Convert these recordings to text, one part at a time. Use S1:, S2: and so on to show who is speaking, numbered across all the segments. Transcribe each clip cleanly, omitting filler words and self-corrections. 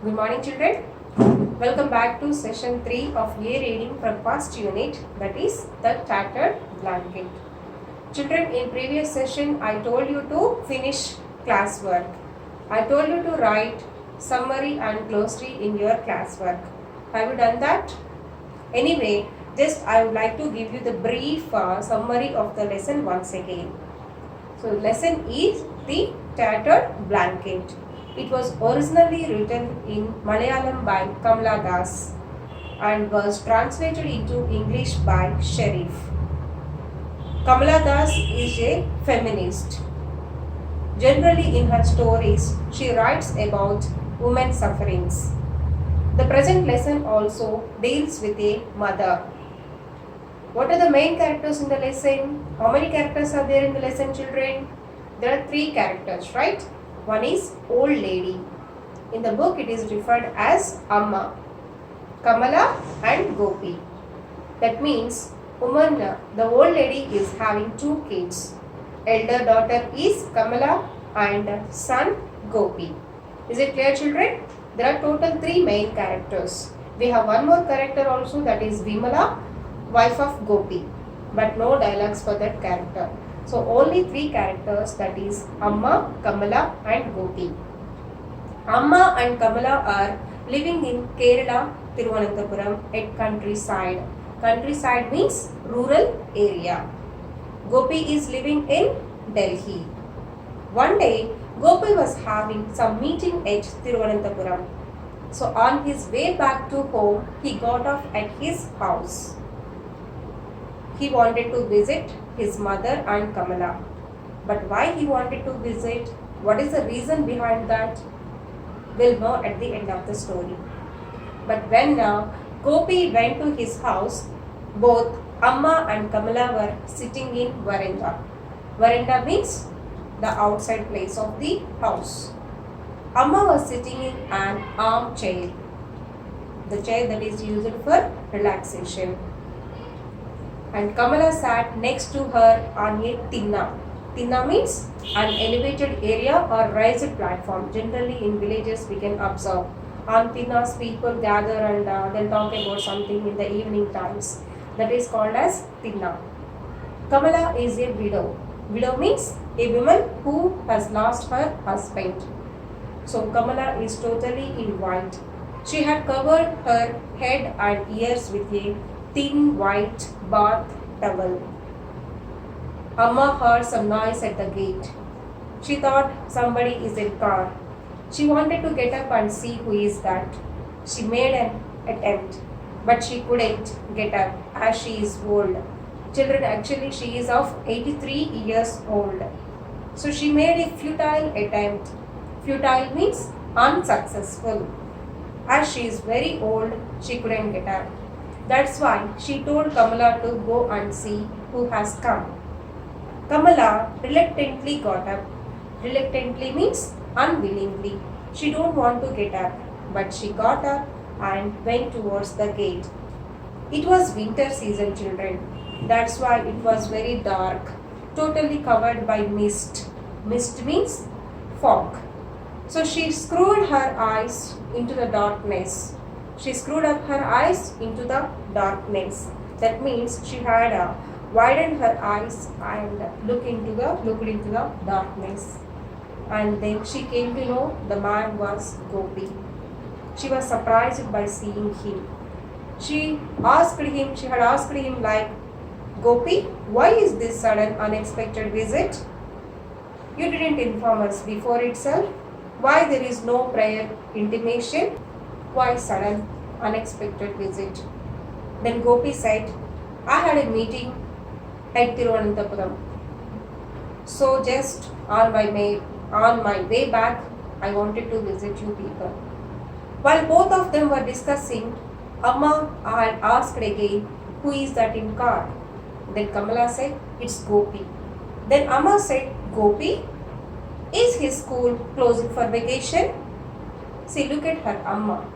S1: Good morning, children. Welcome back to session 3 of year reading from first unit, that is the tattered blanket. Children, in previous session I told you to finish classwork. I told you to write summary and glossary in your classwork. Have you done that? Anyway, just I would like to give you the brief summary of the lesson once again. So, lesson is the tattered blanket. It was originally written in Malayalam by Kamala Das and was translated into English by Sharif. Kamala Das is a feminist. Generally, in her stories, she writes about women's sufferings. The present lesson also deals with a mother. What are the main characters in the lesson? How many characters are there in the lesson, children? There are 3 characters, right? One is old lady. In the book, it is referred as Amma, Kamala and Gopi. That means, the old lady is having 2 kids. Elder daughter is Kamala and son Gopi. Is it clear, children? There are total 3 main characters. We have one more character also, that is Vimala, wife of Gopi, but no dialogues for that character. So only 3 characters, that is Amma, Kamala and Gopi. Amma and Kamala are living in Kerala, Thiruvananthapuram at countryside. Countryside means rural area. Gopi is living in Delhi. One day, Gopi was having some meeting at Thiruvananthapuram. So on his way back to home, he got off at his house. He wanted to visit his mother and Kamala. But why he wanted to visit? What is the reason behind that? We'll know at the end of the story. But when Gopi went to his house, both Amma and Kamala were sitting in veranda. Veranda means the outside place of the house. Amma was sitting in an armchair, the chair that is used for relaxation. And Kamala sat next to her on a tinna. Tinna means an elevated area or raised platform. Generally in villages we can observe. On tinnas people gather and they'll talk about something in the evening times. That is called as tinna. Kamala is a widow. Widow means a woman who has lost her husband. So Kamala is totally in white. She had covered her head and ears with a thin white bath towel. Amma heard some noise at the gate. She thought somebody is in car. She wanted to get up and see who is that. She made an attempt, but she couldn't get up as she is old. Children, actually she is of 83 years old. So she made a futile attempt. Futile means unsuccessful. As she is very old, she couldn't get up. That's why she told Kamala to go and see who has come. Kamala reluctantly got up. Reluctantly means unwillingly. She don't want to get up, but she got up and went towards the gate. It was winter season, children. That's why it was very dark, totally covered by mist. Mist means fog. So she screwed her eyes into the darkness. She screwed up her eyes into the darkness. That means she had widened her eyes and looked into the darkness. And then she came to know the man was Gopi. She was surprised by seeing him. She had asked him like, Gopi, why is this sudden unexpected visit? You didn't inform us before itself. Why there is no prior intimation? Why sudden unexpected visit? Then Gopi said, I had a meeting at Thiruvananthapuram. So just on my way back, I wanted to visit you people. While both of them were discussing, Amma had asked again, who is that in car? Then Kamala said, it's Gopi. Then Amma said, Gopi? Is his school closing for vacation? See, look at her Amma.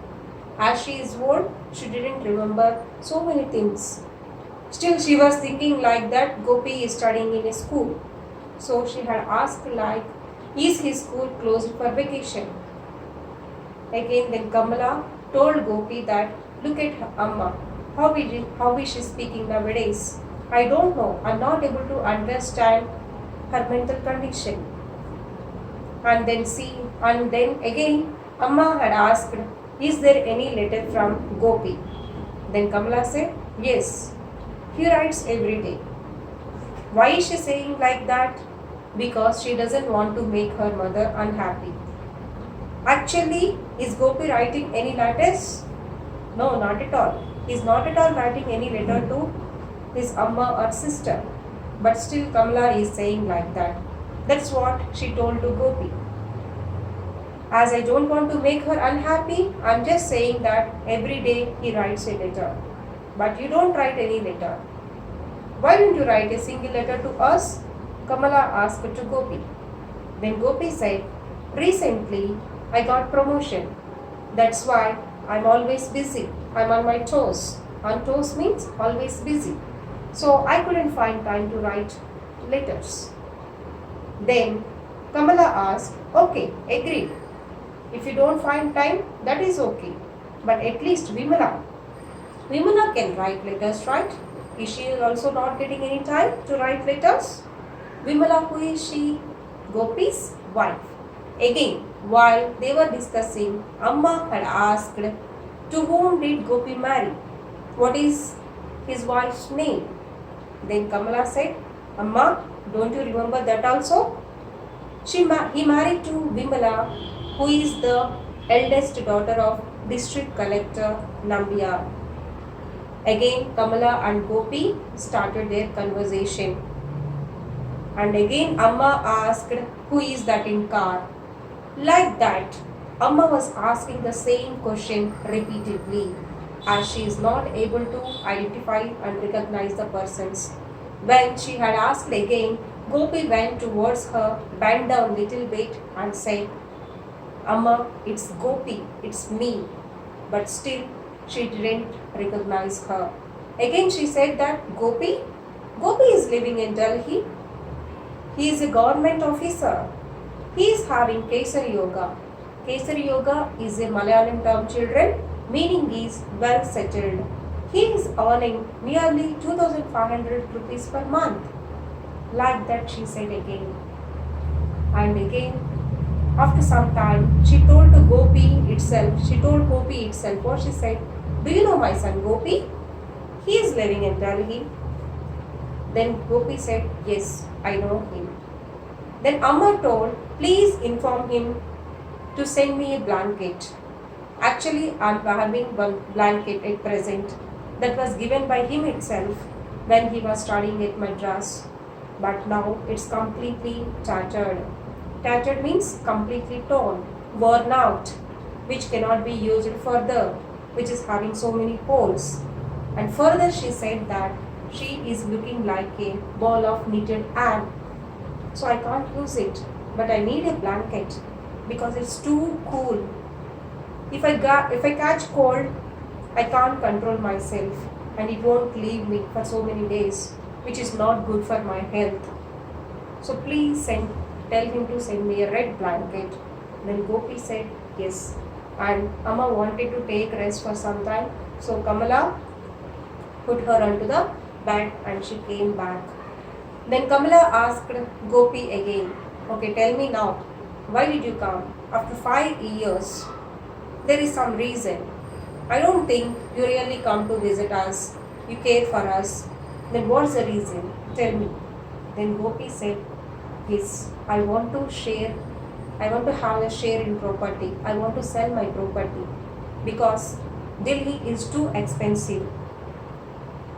S1: As she is old, she didn't remember so many things. Still, she was thinking like that Gopi is studying in a school. So she had asked like, is his school closed for vacation? Again, then Kamala told Gopi that, look at her Amma, how is she speaking nowadays? I don't know, I'm not able to understand her mental condition. And then again, Amma had asked, is there any letter from Gopi? Then Kamala said, yes, he writes every day. Why is she saying like that? Because she doesn't want to make her mother unhappy. Actually, is Gopi writing any letters? No, not at all. He is not at all writing any letter to his Amma or sister. But still Kamala is saying like that. That's what she told to Gopi. As I don't want to make her unhappy, I'm just saying that every day he writes a letter. But you don't write any letter. Why don't you write a single letter to us? Kamala asked to Gopi. Then Gopi said, recently I got promotion. That's why I'm always busy. I'm on my toes. On toes means always busy. So I couldn't find time to write letters. Then Kamala asked, okay, agreed. If you don't find time, that is okay. But at least Vimala can write letters, right? Is she also not getting any time to write letters? Vimala, who is she? Gopi's wife. Again, while they were discussing, Amma had asked, to whom did Gopi marry? What is his wife's name? Then Kamala said, Amma, don't you remember that also? He married to Vimala, who is the eldest daughter of District Collector Nambiar. Again, Kamala and Gopi started their conversation. And again, Amma asked, who is that in car? Like that, Amma was asking the same question repeatedly, as she is not able to identify and recognize the persons. When she had asked again, Gopi went towards her, bent down little bit and said, Amma, it's Gopi, it's me. But still, she didn't recognize her. Again she said that Gopi is living in Delhi. He is a government officer. He is having Kesari Yoga. Kesari Yoga is a Malayalam term, children, meaning is well settled. He is earning nearly 2,500 rupees per month. Like that she said again. And again, after some time, she told Gopi itself, what she said, do you know my son Gopi? He is living in Delhi. Then Gopi said, yes, I know him. Then Amma told, please inform him to send me a blanket. Actually, I am having one blanket at present that was given by him itself when he was studying at Madras. But now it's completely tattered. Tattered means completely torn, worn out, which cannot be used further, which is having so many holes. And further she said that she is looking like a ball of knitted ant. So I can't use it, but I need a blanket because it's too cool. If I catch cold, I can't control myself and it won't leave me for so many days, which is not good for my health. So please tell him to send me a red blanket. Then Gopi said yes. And Amma wanted to take rest for some time. So Kamala put her onto the bed and she came back. Then Kamala asked Gopi again, okay, tell me now, why did you come? After 5 years, there is some reason. I don't think you really come to visit us. You care for us. Then what's the reason? Tell me. Then Gopi said, yes, I want to have a share in property. I want to sell my property because Delhi is too expensive.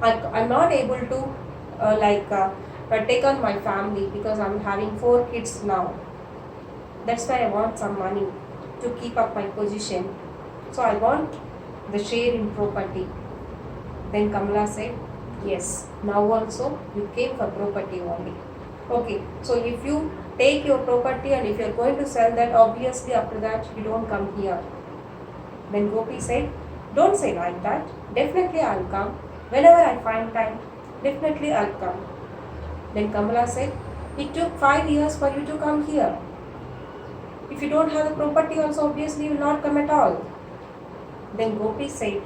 S1: I'm not able to take on my family because I'm having 4 kids now. That's why I want some money to keep up my position. So I want the share in property. Then Kamala said, yes, now also you came for property only. Okay, so if you take your property and if you're going to sell that, obviously after that you don't come here. Then Gopi said, don't say like that. Definitely I'll come. Whenever I find time, definitely I'll come. Then Kamala said, it took 5 years for you to come here. If you don't have the property also, obviously you will not come at all. Then Gopi said,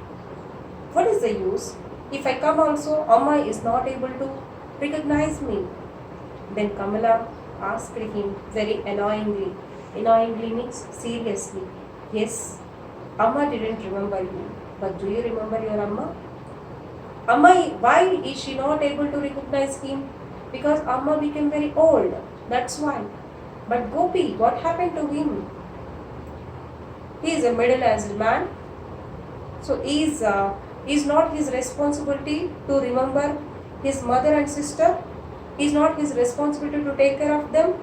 S1: what is the use? If I come also, Amma is not able to recognize me. Then Kamala asked him very annoyingly. Annoyingly means seriously. Yes, Amma didn't remember you. But do you remember your Amma? Amma, why is she not able to recognize him? Because Amma became very old. That's why. But Gopi, what happened to him? He is a middle-aged man. So is not his responsibility to remember his mother and sister? Is not his responsibility to take care of them?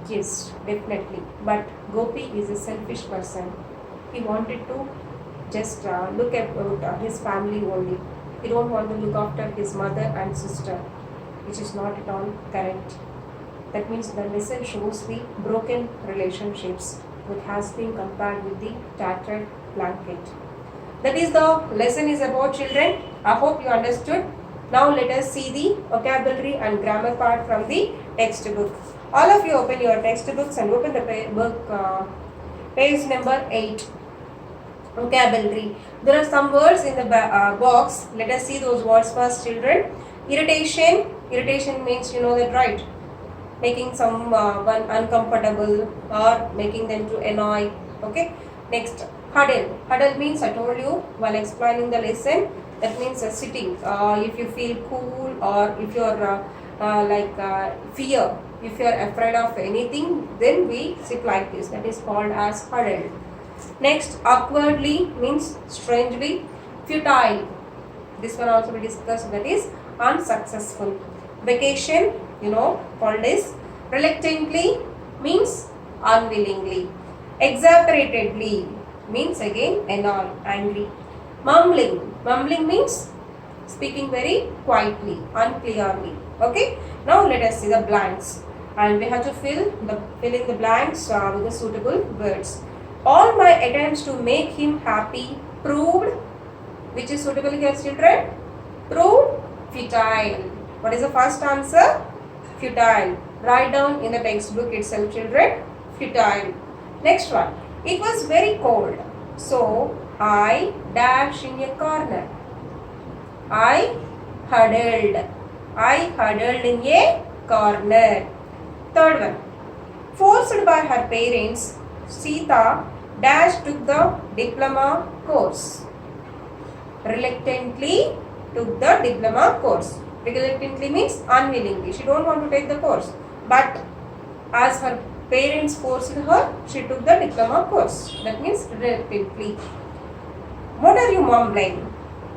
S1: Yes, definitely. But Gopi is a selfish person. He wanted to just look at his family only. He don't want to look after his mother and sister, which is not at all correct. That means the lesson shows the broken relationships, which has been compared with the tattered blanket. That is the lesson is about, children. I hope you understood. Now let us see the vocabulary and grammar part from the textbook. All of you open your textbooks and open the book page number 8. Vocabulary. There are some words in the box. Let us see those words first, children. Irritation. Irritation means, you know that, right? Making someone uncomfortable or making them to annoy. Okay. Next, huddle. Huddle means, I told you while explaining the lesson, that means sitting. If you feel cool or if you are fear, if you are afraid of anything, then we sit like this. That is called as huddle. Next, awkwardly means strangely. Futile. This one also we discussed, that is unsuccessful. Vacation, you know, called as reluctantly means unwillingly. Exasperatedly means again annoyed, angry. Mumbling. Mumbling means speaking very quietly, unclearly. Okay. Now let us see the blanks, and we have to fill in the blanks with the suitable words. All my attempts to make him happy proved, which is suitable here, children? Proved futile. What is the first answer? Futile. Write down in the textbook itself, children. Futile. Next one. It was very cold, so I dashed in a corner. I huddled. I huddled in a corner. Third one. Forced by her parents, Sita took the diploma course. Reluctantly took the diploma course. Reluctantly means unwillingly. She don't want to take the course. But as her parents forced her, she took the diploma course. That means reluctantly. What are you mumbling?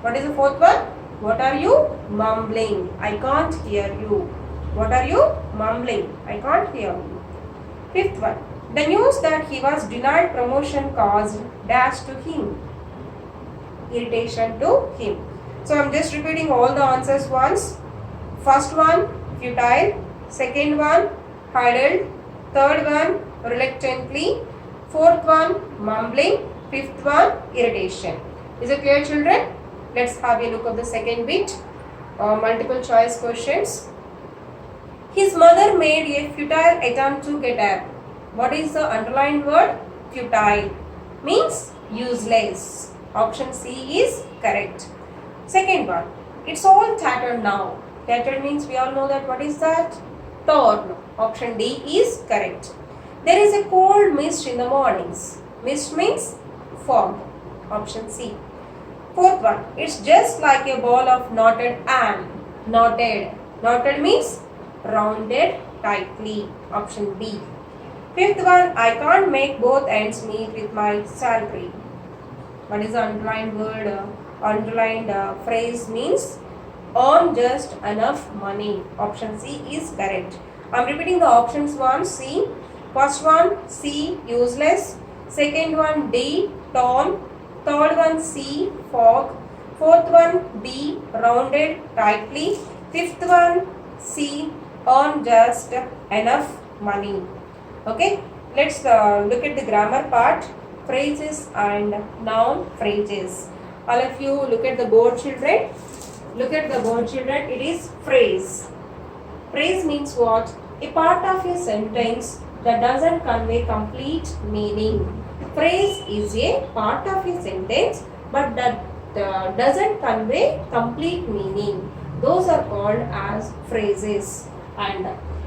S1: What is the fourth one? What are you mumbling? I can't hear you. What are you mumbling? I can't hear you. Fifth one. The news that he was denied promotion caused dash to him. Irritation to him. So I am just repeating all the answers once. First one, futile. Second one, huddled. Third one, reluctantly. Fourth one, mumbling. Fifth one, irritation. Is it clear, children? Let's have a look at the second bit. Multiple choice questions. His mother made a futile attempt to get up. What is the underlined word? Futile. Means useless. Option C is correct. Second one. It's all tattered now. Tattered means we all know that. What is that? Torn. Option D is correct. There is a cold mist in the mornings. Mist means fog. Option C. Fourth one. It's just like a ball of knotted and. Knotted. Knotted means rounded tightly. Option B. Fifth one, I can't make both ends meet with my salary. What is the underlined word? Underlined phrase means earn just enough money. Option C is correct. I am repeating the options once. C. First one C, useless. Second one D, torn. Third one C, fog. Fourth one B, rounded tightly. Fifth one C, earn just enough money. Okay, let's look at the grammar part. Phrases and noun phrases. All of you look at the board, children. Look at the board, children. It is phrase. Phrase means what? A part of a sentence that doesn't convey complete meaning. Phrase is a part of a sentence but that doesn't convey complete meaning. Those are called as phrases. And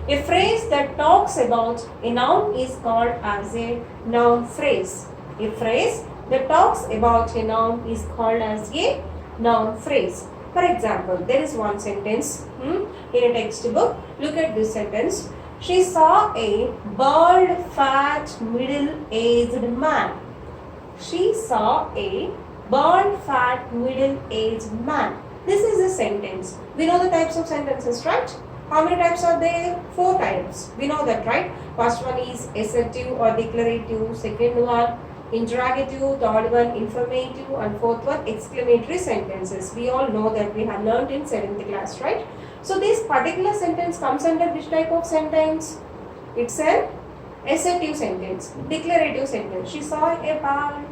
S1: a phrase that talks about a noun is called as a noun phrase. A phrase that talks about a noun is called as a noun phrase. For example, there is one sentence in a textbook. Look at this sentence. She saw a bald, fat, middle-aged man. She saw a bald, fat, middle-aged man. This is a sentence. We know the types of sentences, right? How many types are there? 4 types. We know that, right? First one is assertive or declarative. Second one, interrogative. Third one, informative. And fourth one, exclamatory sentences. We all know that we have learned in 7th class, right? So this particular sentence comes under which type of sentence? It's an assertive sentence, declarative sentence. She saw a bald,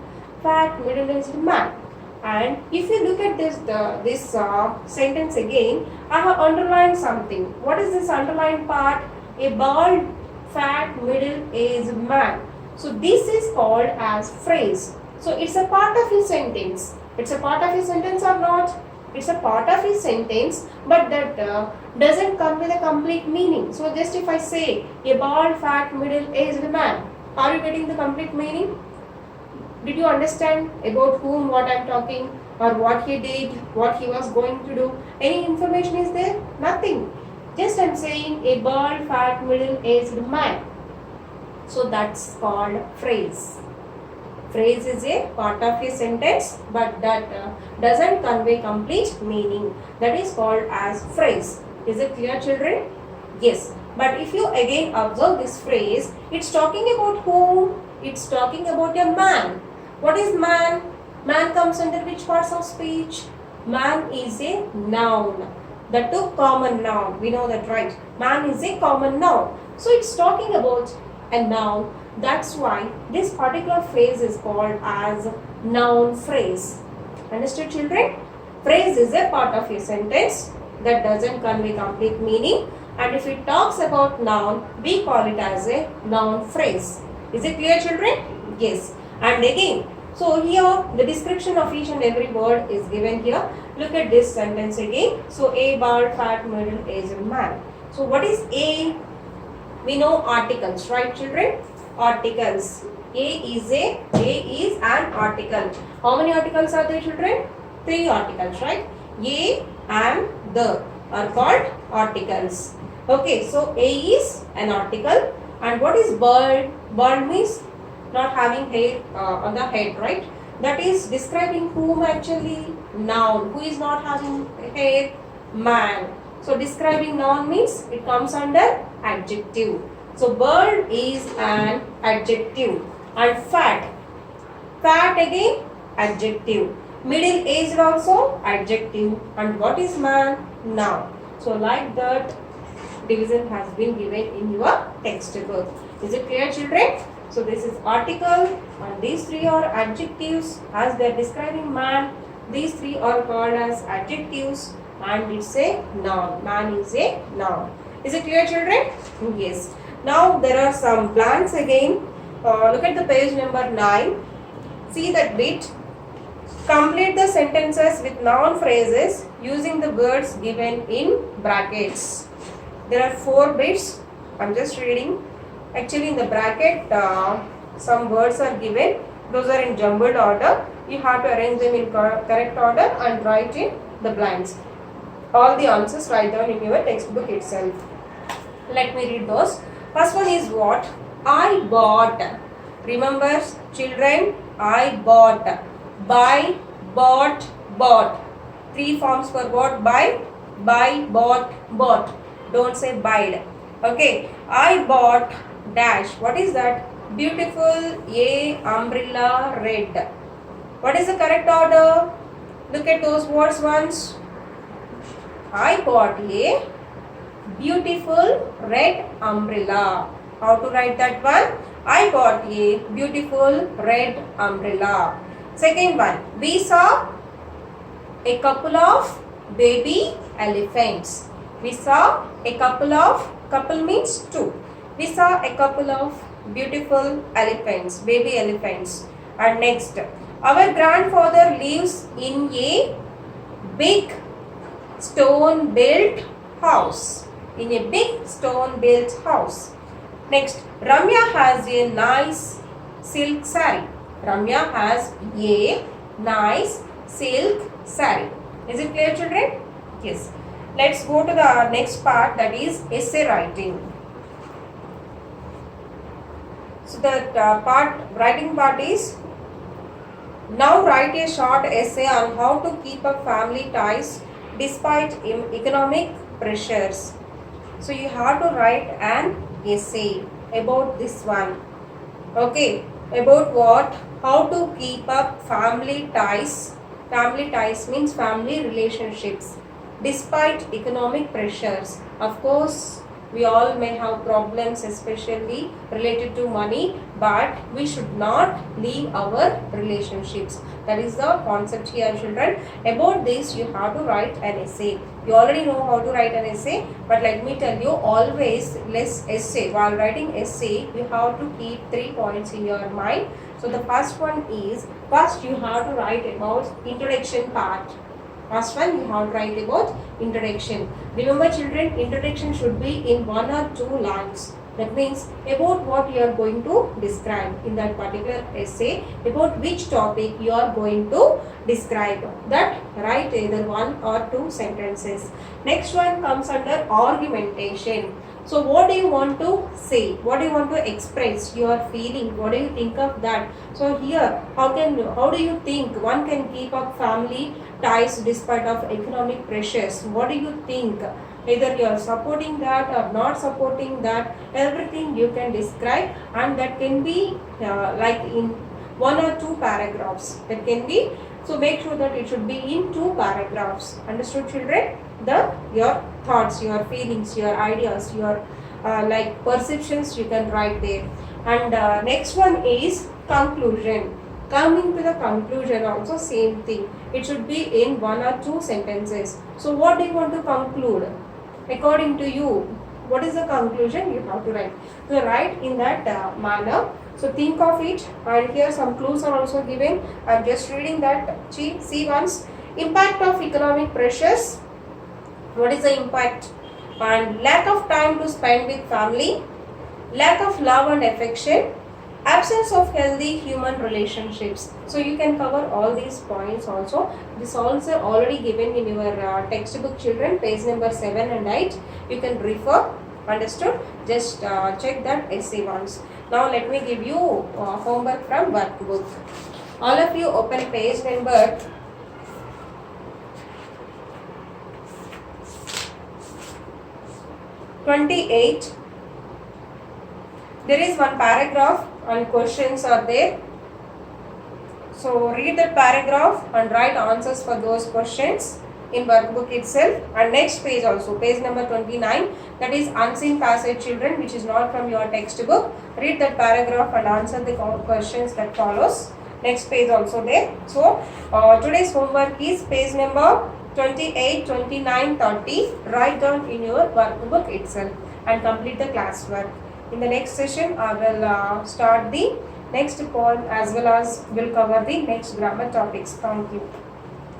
S1: fat, middle-aged man. And if you look at this sentence again, I have underlined something. What is this underlined part? A bald, fat, middle-aged man. So this is called as phrase. So it's a part of a sentence. It's a part of a sentence or not? It's a part of a sentence, but that doesn't come with a complete meaning. So just if I say a bald, fat, middle-aged man, are you getting the complete meaning? Did you understand about whom what I am talking, or what he did, what he was going to do? Any information is there? Nothing. Just I am saying a bald, fat, middle-aged man. So that's called phrase. Phrase is a part of a sentence but that doesn't convey complete meaning. That is called as phrase. Is it clear, children? Yes. But if you again observe this phrase, it's talking about whom? It's talking about a man. What is man? Man comes under which parts of speech? Man is a noun. That too common noun. We know that, right? Man is a common noun. So it's talking about a noun. That's why this particular phrase is called as noun phrase. Understood, children? Phrase is a part of a sentence that doesn't convey complete meaning. And if it talks about noun, we call it as a noun phrase. Is it clear, children? Yes. And again, so here the description of each and every word is given here. Look at this sentence again. So a bald, fat, middle-aged man. So what is a? We know articles, right, children? Articles. A is an article. How many articles are there, children? 3 articles, right? A and the are called articles. Okay, so A is an article. And what is bald? Bald means not having hair on the head, right? That is describing whom actually? Noun. Who is not having hair? Man. So describing noun means it comes under adjective. So bald is an adjective. And fat. Fat again adjective. Middle aged also adjective. And what is man? Noun. So like that division has been given in your textbook. Is it clear, children? So this is article and these 3 are adjectives as they are describing man. These 3 are called as adjectives and it's a noun. Man is a noun. Is it clear, children? Yes. Now there are some blanks again. Look at the page number 9. See that bit. Complete the sentences with noun phrases using the words given in brackets. There are 4 bits. I'm just reading. Actually in the bracket some words are given. Those are in jumbled order. You have to arrange them in correct order and write in the blanks. All the answers write down in your textbook itself. Let me read those. First one is what? I bought. Remember, children, I bought. Buy, bought, bought. 3 forms for what? Buy, bought, bought. Don't say buyed. Okay, I bought dash. What is that? Beautiful a umbrella red. What is the correct order? Look at those words once. I bought a beautiful red umbrella. How to write that one? I bought a beautiful red umbrella. Second one. We saw a couple of baby elephants. We saw a couple of, couple means 2. We saw a couple of beautiful elephants, baby elephants. And next, our grandfather lives in a big stone built house. In a big stone built house. Next, Ramya has a nice silk saree. Ramya has a nice silk saree. Is it clear, children? Yes. Let's go to the next part, that is essay writing. So the writing part is, now write a short essay on how to keep up family ties despite economic pressures. So you have to write an essay about this one. Okay, about what? How to keep up family ties. Family ties means family relationships despite economic pressures. Of course, we all may have problems, especially related to money, but we should not leave our relationships. That is the concept here, children. About this, you have to write an essay. You already know how to write an essay, but let me tell you, always less essay. While writing essay, you have to keep 3 points in your mind. So the first one is, first you have to write about introduction part. First one, you have to write about introduction. Remember, children, introduction should be in 1 or 2 lines. That means about what you are going to describe in that particular essay, about which topic you are going to describe. That write either 1 or 2 sentences. Next one comes under argumentation. So what do you want to say? What do you want to express? Your feeling. What do you think of that? So here, how do you think one can keep up family ties despite of economic pressures? What do you think? Either you are supporting that or not supporting that. Everything you can describe, and that can be like in 1 or 2 paragraphs. That can be. So make sure that it should be in 2 paragraphs. Understood, children? Your thoughts, your feelings, your ideas, your like perceptions you can write there. And next one is conclusion. Coming to the conclusion, also same thing. It should be in 1 or 2 sentences. So what do you want to conclude? According to you, what is the conclusion? You have to write. So write in that manner. So think of it, and here some clues are also given. I'm just reading that. See once. Impact of economic pressures. What is the impact? And lack of time to spend with family, lack of love and affection, absence of healthy human relationships. So you can cover all these points also. This also already given in your textbook, children, page number 7 and 8. You can refer. Understood? Just check that essay once. Now let me give you homework from workbook. All of you open page number 28. There is one paragraph and questions are there. So read that paragraph and write answers for those questions in workbook itself. And next page also, page number 29, that is unseen passage, children, which is not from your textbook. Read that paragraph and answer the questions that follows. Next page also there. So today's homework is page number 28, 29, 30. Write down in your workbook itself and complete the classwork. In the next session, I will start the next poem as well as will cover the next grammar topics. Thank you.